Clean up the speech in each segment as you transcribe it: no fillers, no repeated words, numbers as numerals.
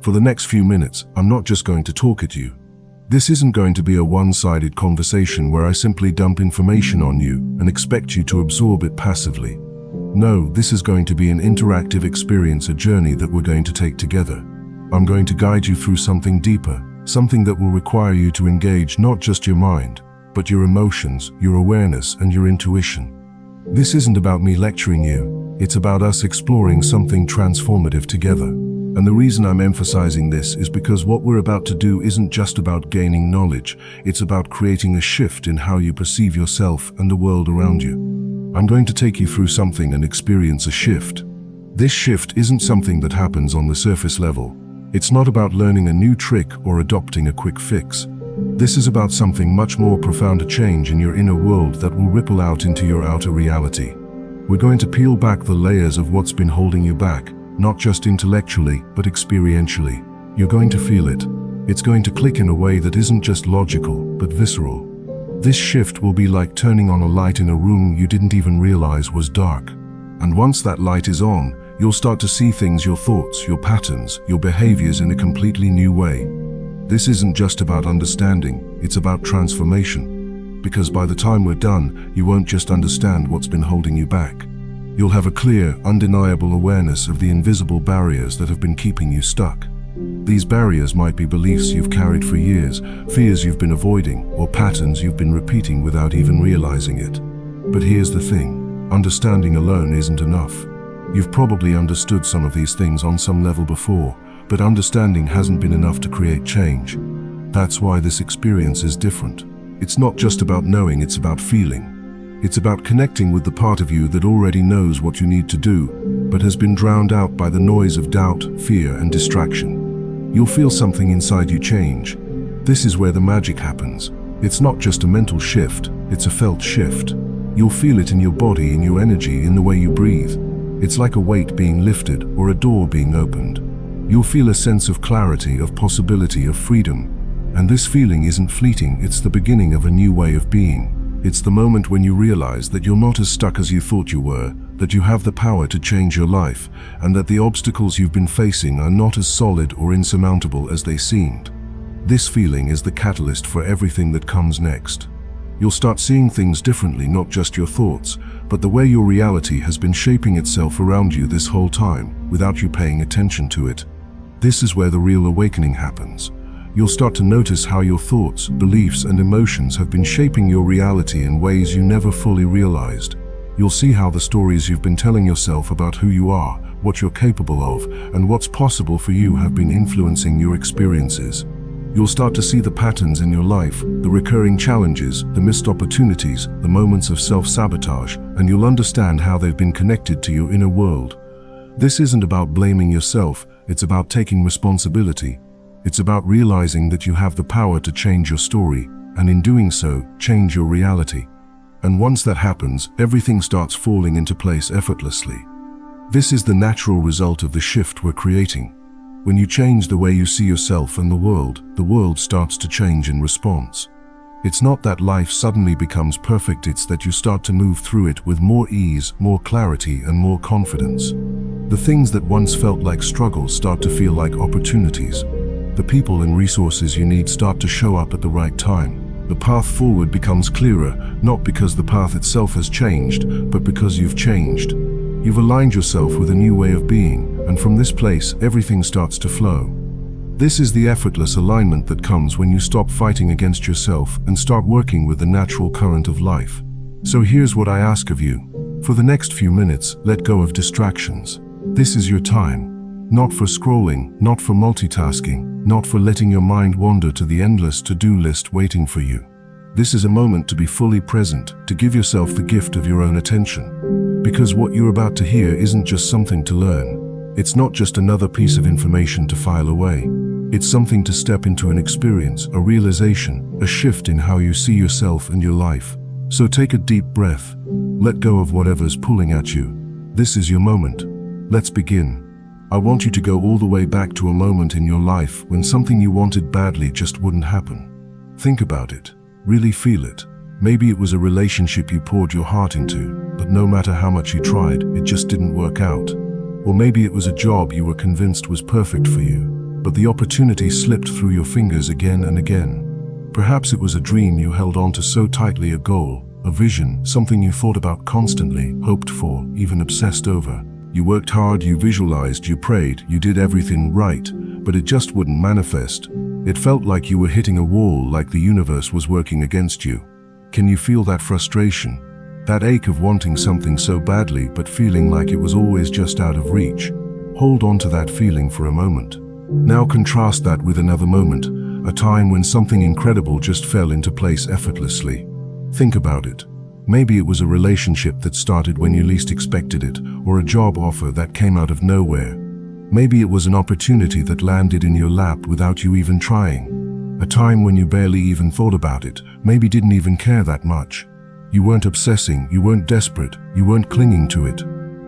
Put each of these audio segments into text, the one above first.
For the next few minutes, I'm not just going to talk at you. This isn't going to be a one-sided conversation where I simply dump information on you and expect you to absorb it passively. No, this is going to be an interactive experience, a journey that we're going to take together. I'm going to guide you through something deeper, something that will require you to engage not just your mind, but your emotions, your awareness, and your intuition. This isn't about me lecturing you, it's about us exploring something transformative together. And the reason I'm emphasizing this is because what we're about to do isn't just about gaining knowledge, it's about creating a shift in how you perceive yourself and the world around you. I'm going to take you through something and experience a shift. This shift isn't something that happens on the surface level. It's not about learning a new trick or adopting a quick fix. This is about something much more profound, a change in your inner world that will ripple out into your outer reality. We're going to peel back the layers of what's been holding you back, not just intellectually, but experientially. You're going to feel it. It's going to click in a way that isn't just logical, but visceral. This shift will be like turning on a light in a room you didn't even realize was dark. And once that light is on, you'll start to see things, your thoughts, your patterns, your behaviors in a completely new way. This isn't just about understanding, it's about transformation. Because by the time we're done, you won't just understand what's been holding you back. You'll have a clear, undeniable awareness of the invisible barriers that have been keeping you stuck. These barriers might be beliefs you've carried for years, fears you've been avoiding, or patterns you've been repeating without even realizing it. But here's the thing, understanding alone isn't enough. You've probably understood some of these things on some level before, but understanding hasn't been enough to create change. That's why this experience is different. It's not just about knowing, it's about feeling. It's about connecting with the part of you that already knows what you need to do, but has been drowned out by the noise of doubt, fear, and distraction. You'll feel something inside you change. This is where the magic happens. It's not just a mental shift, it's a felt shift. You'll feel it in your body, in your energy, in the way you breathe. It's like a weight being lifted or a door being opened. You'll feel a sense of clarity, of possibility, of freedom. And this feeling isn't fleeting, it's the beginning of a new way of being. It's the moment when you realize that you're not as stuck as you thought you were, that you have the power to change your life, and that the obstacles you've been facing are not as solid or insurmountable as they seemed. This feeling is the catalyst for everything that comes next. You'll start seeing things differently, not just your thoughts, but the way your reality has been shaping itself around you this whole time, without you paying attention to it. This is where the real awakening happens. You'll start to notice how your thoughts, beliefs, and emotions have been shaping your reality in ways you never fully realized. You'll see how the stories you've been telling yourself about who you are, what you're capable of, and what's possible for you have been influencing your experiences. You'll start to see the patterns in your life, the recurring challenges, the missed opportunities, the moments of self-sabotage, and you'll understand how they've been connected to your inner world. This isn't about blaming yourself, it's about taking responsibility. It's about realizing that you have the power to change your story, and in doing so, change your reality. And once that happens, everything starts falling into place effortlessly. This is the natural result of the shift we're creating. When you change the way you see yourself and the world starts to change in response. It's not that life suddenly becomes perfect, it's that you start to move through it with more ease, more clarity, and more confidence. The things that once felt like struggles start to feel like opportunities. The people and resources you need start to show up at the right time. The path forward becomes clearer, not because the path itself has changed, but because you've changed. You've aligned yourself with a new way of being, and from this place, everything starts to flow. This is the effortless alignment that comes when you stop fighting against yourself and start working with the natural current of life. So here's what I ask of you. For the next few minutes, let go of distractions. This is your time. Not for scrolling, not for multitasking, not for letting your mind wander to the endless to-do list waiting for you. This is a moment to be fully present, to give yourself the gift of your own attention. Because what you're about to hear isn't just something to learn. It's not just another piece of information to file away. It's something to step into, an experience, a realization, a shift in how you see yourself and your life. So take a deep breath. Let go of whatever's pulling at you. This is your moment. Let's begin. I want you to go all the way back to a moment in your life when something you wanted badly just wouldn't happen. Think about it. Really feel it. Maybe it was a relationship you poured your heart into, but no matter how much you tried, it just didn't work out. Or maybe it was a job you were convinced was perfect for you, but the opportunity slipped through your fingers again and again. Perhaps it was a dream you held on to so tightly, a goal, a vision, something you thought about constantly, hoped for, even obsessed over. You worked hard, you visualized, you prayed, you did everything right, but it just wouldn't manifest. It felt like you were hitting a wall, like the universe was working against you. Can you feel that frustration? That ache of wanting something so badly but feeling like it was always just out of reach? Hold on to that feeling for a moment. Now contrast that with another moment, a time when something incredible just fell into place effortlessly. Think about it. Maybe it was a relationship that started when you least expected it, or a job offer that came out of nowhere. Maybe it was an opportunity that landed in your lap without you even trying. A time when you barely even thought about it, maybe didn't even care that much. You weren't obsessing, you weren't desperate, you weren't clinging to it.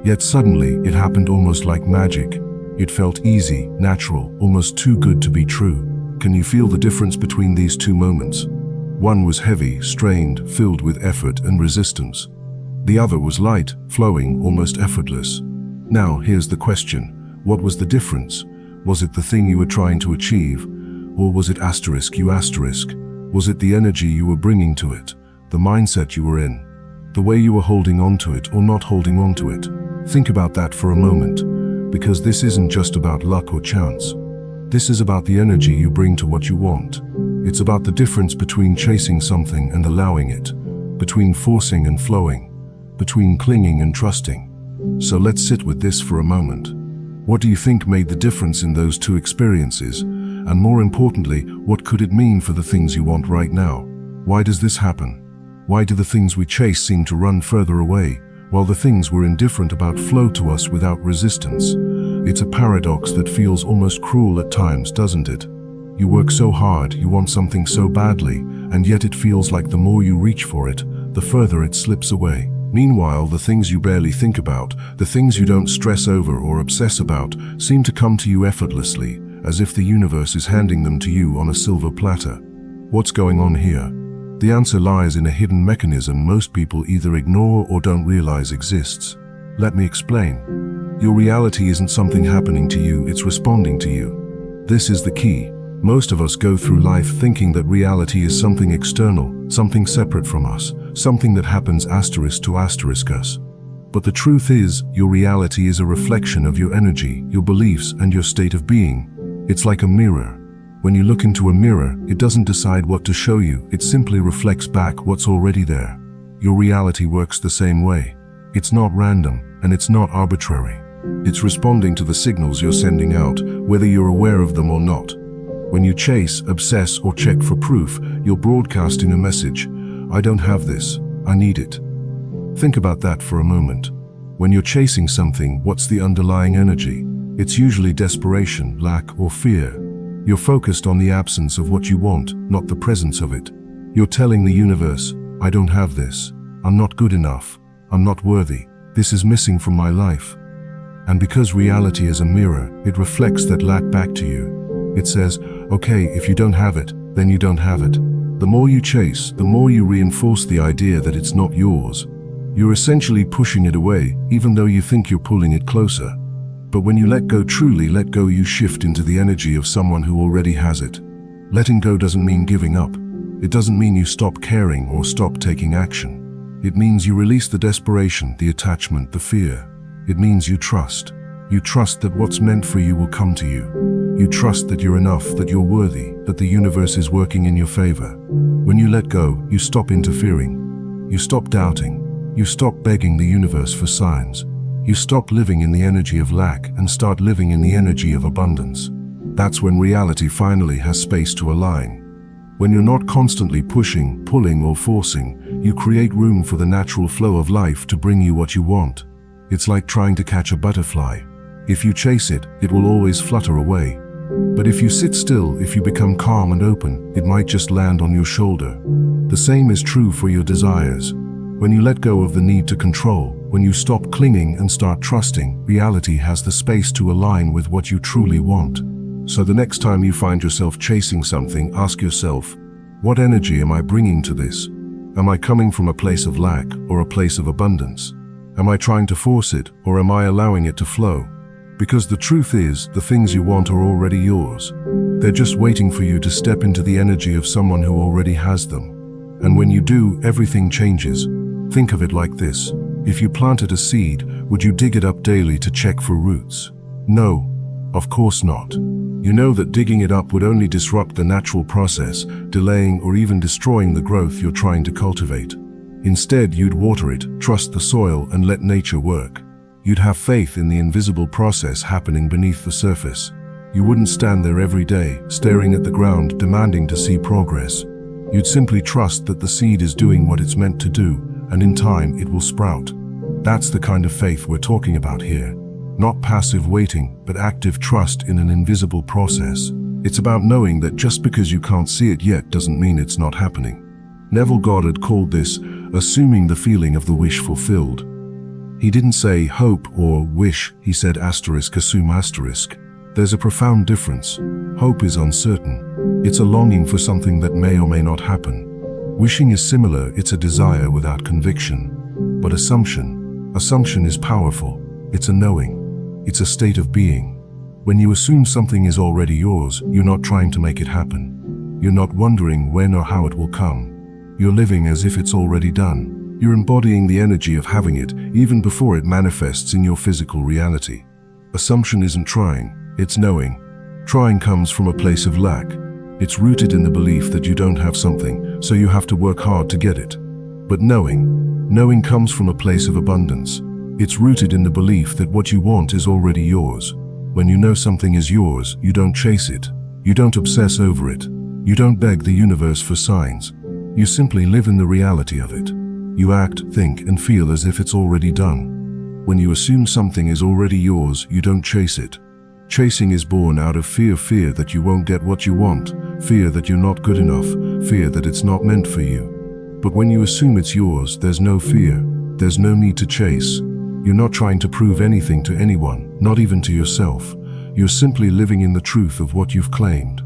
Yet suddenly, it happened almost like magic. It felt easy, natural, almost too good to be true. Can you feel the difference between these two moments? One was heavy, strained, filled with effort and resistance. The other was light, flowing, almost effortless. Now, here's the question. What was the difference? Was it the thing you were trying to achieve? Or was it you asterisk? Was it the energy you were bringing to it? The mindset you were in? The way you were holding on to it or not holding on to it? Think about that for a moment, because this isn't just about luck or chance. This is about the energy you bring to what you want. It's about the difference between chasing something and allowing it, between forcing and flowing, between clinging and trusting. So let's sit with this for a moment. What do you think made the difference in those two experiences? And more importantly, what could it mean for the things you want right now? Why does this happen? Why do the things we chase seem to run further away, while the things we're indifferent about flow to us without resistance? It's a paradox that feels almost cruel at times, doesn't it? You work so hard, you want something so badly, and yet it feels like the more you reach for it, the further it slips away. Meanwhile, the things you barely think about, the things you don't stress over or obsess about, seem to come to you effortlessly, as if the universe is handing them to you on a silver platter. What's going on here? The answer lies in a hidden mechanism most people either ignore or don't realize exists. Let me explain. Your reality isn't something happening to you, it's responding to you. This is the key. Most of us go through life thinking that reality is something external, something separate from us, something that happens asterisk to asterisk us. But the truth is, your reality is a reflection of your energy, your beliefs, and your state of being. It's like a mirror. When you look into a mirror, it doesn't decide what to show you, it simply reflects back what's already there. Your reality works the same way. It's not random, and it's not arbitrary. It's responding to the signals you're sending out, whether you're aware of them or not. When you chase, obsess, or check for proof, you're broadcasting a message. I don't have this, I need it. Think about that for a moment. When you're chasing something, what's the underlying energy? It's usually desperation, lack, or fear. You're focused on the absence of what you want, not the presence of it. You're telling the universe, I don't have this. I'm not good enough. I'm not worthy. This is missing from my life. And because reality is a mirror, it reflects that lack back to you. It says, okay, if you don't have it, then you don't have it. The more you chase, the more you reinforce the idea that it's not yours. You're essentially pushing it away, even though you think you're pulling it closer. But when you let go, truly let go, you shift into the energy of someone who already has it. Letting go doesn't mean giving up. It doesn't mean you stop caring or stop taking action. It means you release the desperation, the attachment, the fear. It means you trust. You trust that what's meant for you will come to you. You trust that you're enough, that you're worthy, that the universe is working in your favor. When you let go, you stop interfering. You stop doubting. You stop begging the universe for signs. You stop living in the energy of lack and start living in the energy of abundance. That's when reality finally has space to align. When you're not constantly pushing, pulling, or forcing, you create room for the natural flow of life to bring you what you want. It's like trying to catch a butterfly. If you chase it, it will always flutter away. But if you sit still, if you become calm and open, it might just land on your shoulder. The same is true for your desires. When you let go of the need to control, when you stop clinging and start trusting, reality has the space to align with what you truly want. So the next time you find yourself chasing something, ask yourself, what energy am I bringing to this? Am I coming from a place of lack or a place of abundance? Am I trying to force it, or am I allowing it to flow? Because the truth is, the things you want are already yours. They're just waiting for you to step into the energy of someone who already has them. And when you do, everything changes. Think of it like this. If you planted a seed, would you dig it up daily to check for roots? No, of course not. You know that digging it up would only disrupt the natural process, delaying or even destroying the growth you're trying to cultivate. Instead, you'd water it, trust the soil, and let nature work. You'd have faith in the invisible process happening beneath the surface. You wouldn't stand there every day, staring at the ground, demanding to see progress. You'd simply trust that the seed is doing what it's meant to do, and in time it will sprout. That's the kind of faith we're talking about here. Not passive waiting, but active trust in an invisible process. It's about knowing that just because you can't see it yet doesn't mean it's not happening. Neville Goddard called this assuming the feeling of the wish fulfilled. He didn't say hope or wish, he said assume asterisk. There's a profound difference. Hope is uncertain. It's a longing for something that may or may not happen. Wishing is similar, it's a desire without conviction. But assumption is powerful. It's a knowing. It's a state of being. When you assume something is already yours, you're not trying to make it happen. You're not wondering when or how it will come. You're living as if it's already done. You're embodying the energy of having it, even before it manifests in your physical reality. Assumption isn't trying, it's knowing. Trying comes from a place of lack. It's rooted in the belief that you don't have something, so you have to work hard to get it. But knowing comes from a place of abundance. It's rooted in the belief that what you want is already yours. When you know something is yours, you don't chase it. You don't obsess over it. You don't beg the universe for signs. You simply live in the reality of it. You act, think, and feel as if it's already done. When you assume something is already yours, you don't chase it. Chasing is born out of fear that you won't get what you want, fear that you're not good enough, fear that it's not meant for you. But when you assume it's yours, there's no fear. There's no need to chase. You're not trying to prove anything to anyone, not even to yourself. You're simply living in the truth of what you've claimed.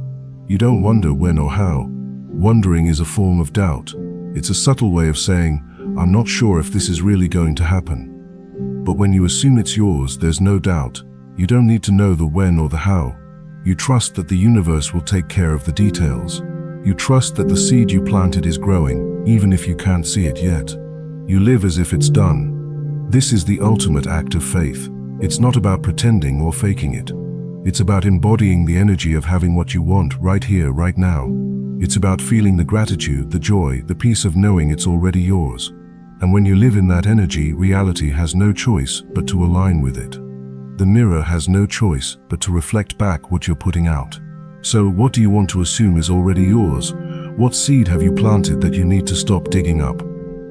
You don't wonder when or how. Wondering is a form of doubt. It's a subtle way of saying, I'm not sure if this is really going to happen. But when you assume it's yours, there's no doubt. You don't need to know the when or the how. You trust that the universe will take care of the details. You trust that the seed you planted is growing, even if you can't see it yet. You live as if it's done. This is the ultimate act of faith. It's not about pretending or faking it. It's about embodying the energy of having what you want right here, right now. It's about feeling the gratitude, the joy, the peace of knowing it's already yours. And when you live in that energy, reality has no choice but to align with it. The mirror has no choice but to reflect back what you're putting out. So what do you want to assume is already yours? What seed have you planted that you need to stop digging up?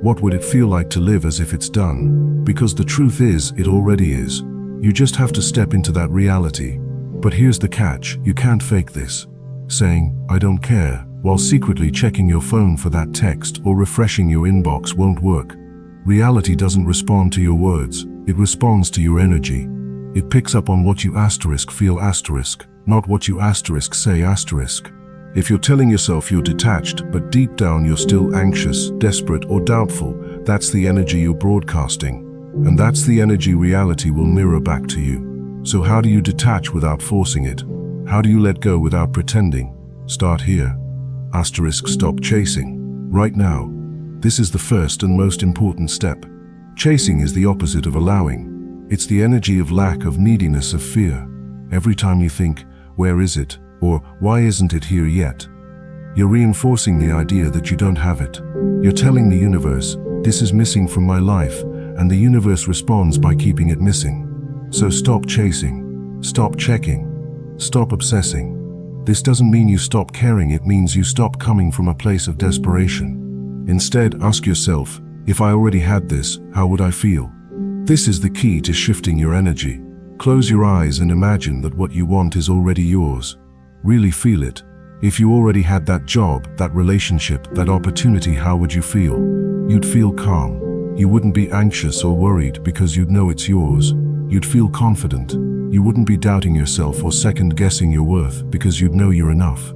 What would it feel like to live as if it's done? Because the truth is, it already is. You just have to step into that reality. But here's the catch, you can't fake this. Saying, I don't care, while secretly checking your phone for that text or refreshing your inbox won't work. Reality doesn't respond to your words, it responds to your energy. It picks up on what you feel not what you say . If you're telling yourself you're detached, but deep down you're still anxious, desperate, or doubtful, that's the energy you're broadcasting. And that's the energy reality will mirror back to you. So how do you detach without forcing it? How do you let go without pretending? Start here. Stop chasing. Right now. This is the first and most important step. Chasing is the opposite of allowing. It's the energy of lack, of neediness, of fear. Every time you think, where is it? Or why isn't it here yet? You're reinforcing the idea that you don't have it. You're telling the universe, this is missing from my life, and the universe responds by keeping it missing. So stop chasing, stop checking, stop obsessing. This doesn't mean you stop caring, it means you stop coming from a place of desperation. Instead, ask yourself, if I already had this, how would I feel? This is the key to shifting your energy. Close your eyes and imagine that what you want is already yours. Really feel it. If you already had that job, that relationship, that opportunity, how would you feel? You'd feel calm. You wouldn't be anxious or worried because you'd know it's yours. You'd feel confident. You wouldn't be doubting yourself or second-guessing your worth because you'd know you're enough.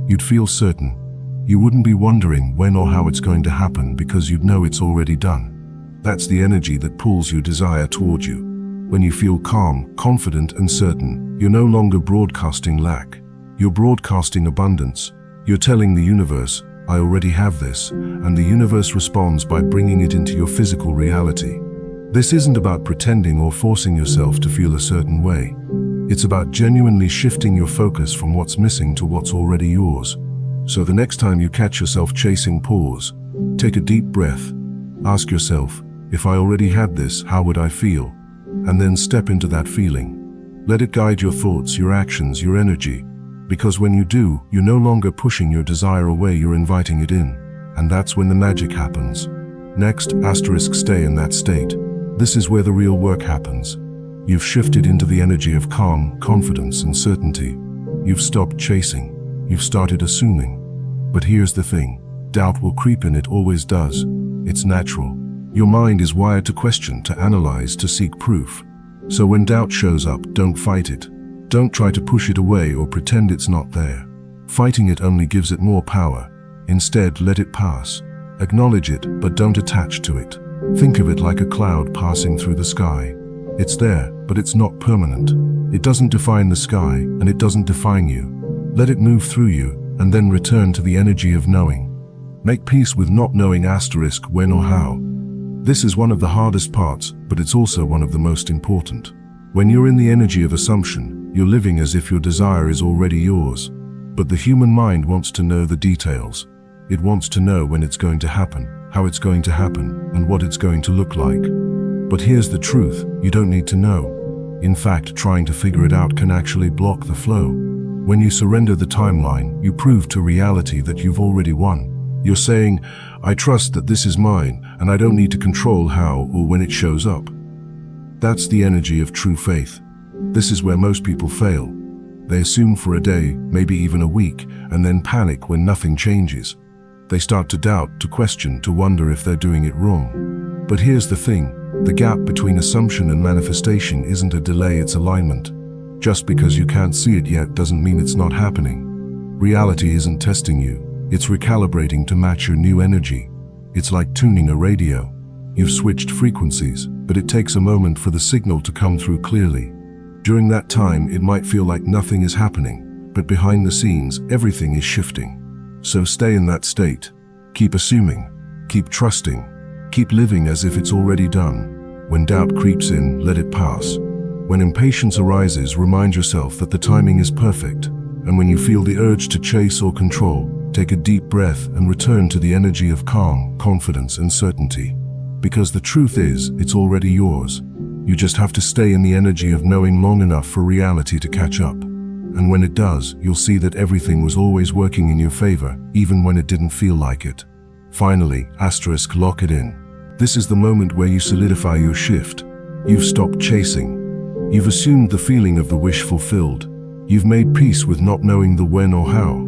You'd feel certain. You wouldn't be wondering when or how it's going to happen because you'd know it's already done. That's the energy that pulls your desire toward you. When you feel calm, confident, and certain, you're no longer broadcasting lack. You're broadcasting abundance. You're telling the universe, I already have this, and the universe responds by bringing it into your physical reality. This isn't about pretending or forcing yourself to feel a certain way. It's about genuinely shifting your focus from what's missing to what's already yours. So the next time you catch yourself chasing, pause, take a deep breath, ask yourself, if I already had this, how would I feel? And then step into that feeling. Let it guide your thoughts, your actions, your energy. Because when you do, you're no longer pushing your desire away, you're inviting it in. And that's when the magic happens. Next, stay in that state. This is where the real work happens. You've shifted into the energy of calm, confidence, and certainty. You've stopped chasing. You've started assuming. But here's the thing. Doubt will creep in, it always does. It's natural. Your mind is wired to question, to analyze, to seek proof. So when doubt shows up, don't fight it. Don't try to push it away or pretend it's not there. Fighting it only gives it more power. Instead, let it pass. Acknowledge it, but don't attach to it. Think of it like a cloud passing through the sky. It's there, but it's not permanent. It doesn't define the sky, and it doesn't define you. Let it move through you, and then return to the energy of knowing. Make peace with not knowing when or how. This is one of the hardest parts, but it's also one of the most important. When you're in the energy of assumption, you're living as if your desire is already yours. But the human mind wants to know the details. It wants to know when it's going to happen, how it's going to happen, and what it's going to look like. But here's the truth, you don't need to know. In fact, trying to figure it out can actually block the flow. When you surrender the timeline, you prove to reality that you've already won. You're saying, I trust that this is mine, and I don't need to control how or when it shows up. That's the energy of true faith. This is where most people fail. They assume for a day, maybe even a week, and then panic when nothing changes. They start to doubt, to question, to wonder if they're doing it wrong. But here's the thing, the gap between assumption and manifestation isn't a delay, it's alignment. Just because you can't see it yet doesn't mean it's not happening. Reality isn't testing you. It's recalibrating to match your new energy. It's like tuning a radio. You've switched frequencies, but it takes a moment for the signal to come through clearly. During that time, it might feel like nothing is happening, but behind the scenes, everything is shifting. So stay in that state. Keep assuming. Keep trusting. Keep living as if it's already done. When doubt creeps in, let it pass. When impatience arises, remind yourself that the timing is perfect. And when you feel the urge to chase or control, take a deep breath and return to the energy of calm, confidence, and certainty. Because the truth is, it's already yours. You just have to stay in the energy of knowing long enough for reality to catch up. And when it does, you'll see that everything was always working in your favor, even when it didn't feel like it. Finally, lock it in. This is the moment where you solidify your shift. You've stopped chasing. You've assumed the feeling of the wish fulfilled. You've made peace with not knowing the when or how.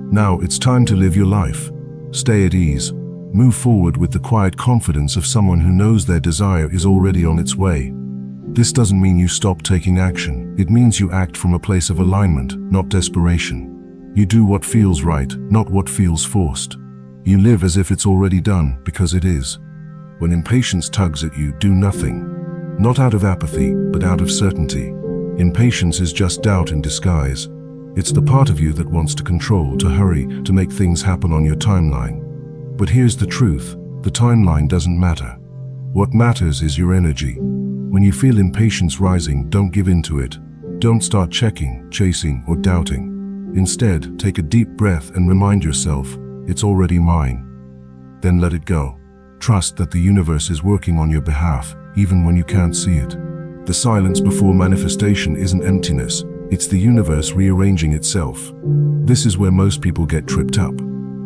Now it's time to live your life. Stay at ease. Move forward with the quiet confidence of someone who knows their desire is already on its way. This doesn't mean you stop taking action. It means you act from a place of alignment, not desperation. You do what feels right, not what feels forced. You live as if it's already done, because it is. When impatience tugs at you, do nothing. Not out of apathy, but out of certainty. Impatience is just doubt in disguise. It's the part of you that wants to control, to hurry, to make things happen on your timeline. But here's the truth, the timeline doesn't matter. What matters is your energy. When you feel impatience rising, don't give in to it. Don't start checking, chasing, or doubting. Instead, take a deep breath and remind yourself, it's already mine. Then let it go. Trust that the universe is working on your behalf, even when you can't see it. The silence before manifestation isn't emptiness, it's the universe rearranging itself. This is where most people get tripped up.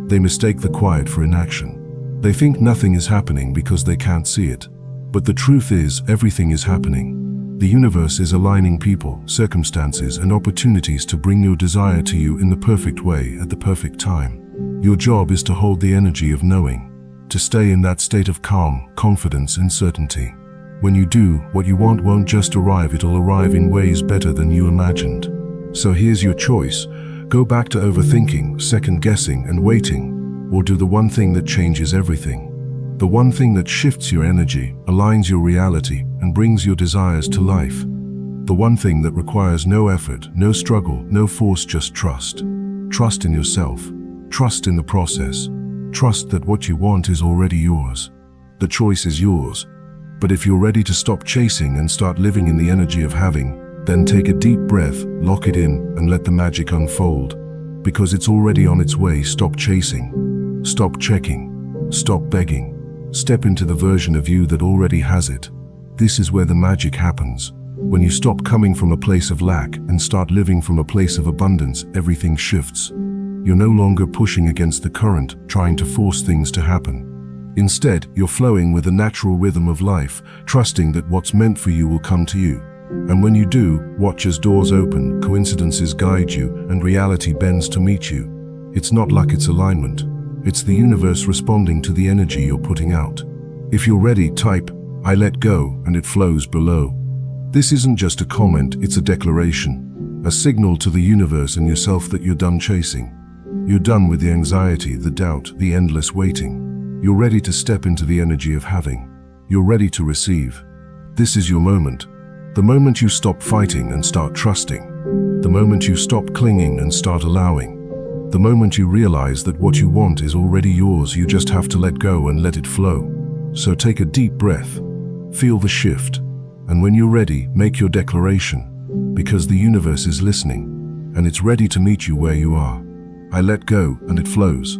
They mistake the quiet for inaction. They think nothing is happening because they can't see it. But the truth is, everything is happening. The universe is aligning people, circumstances, and opportunities to bring your desire to you in the perfect way at the perfect time. Your job is to hold the energy of knowing, to stay in that state of calm, confidence, and certainty. When you do, what you want won't just arrive, it'll arrive in ways better than you imagined. So here's your choice. Go back to overthinking, second-guessing, and waiting, or do the one thing that changes everything. The one thing that shifts your energy, aligns your reality, and brings your desires to life. The one thing that requires no effort, no struggle, no force, just trust. Trust in yourself. Trust in the process. Trust that what you want is already yours. The choice is yours. But if you're ready to stop chasing and start living in the energy of having, then take a deep breath, lock it in, and let the magic unfold. Because it's already on its way. Stop chasing. Stop checking. Stop begging. Step into the version of you that already has it. This is where the magic happens. When you stop coming from a place of lack and start living from a place of abundance, everything shifts. You're no longer pushing against the current, trying to force things to happen. Instead, you're flowing with the natural rhythm of life, trusting that what's meant for you will come to you. And when you do, watch as doors open, coincidences guide you, and reality bends to meet you. It's not luck, it's alignment. It's the universe responding to the energy you're putting out. If you're ready, type, "I let go," and it flows below. This isn't just a comment, it's a declaration. A signal to the universe and yourself that you're done chasing. You're done with the anxiety, the doubt, the endless waiting. You're ready to step into the energy of having. You're ready to receive. This is your moment. The moment you stop fighting and start trusting. The moment you stop clinging and start allowing. The moment you realize that what you want is already yours, you just have to let go and let it flow. So take a deep breath. Feel the shift. And when you're ready, make your declaration. Because the universe is listening, and it's ready to meet you where you are. I let go, and it flows.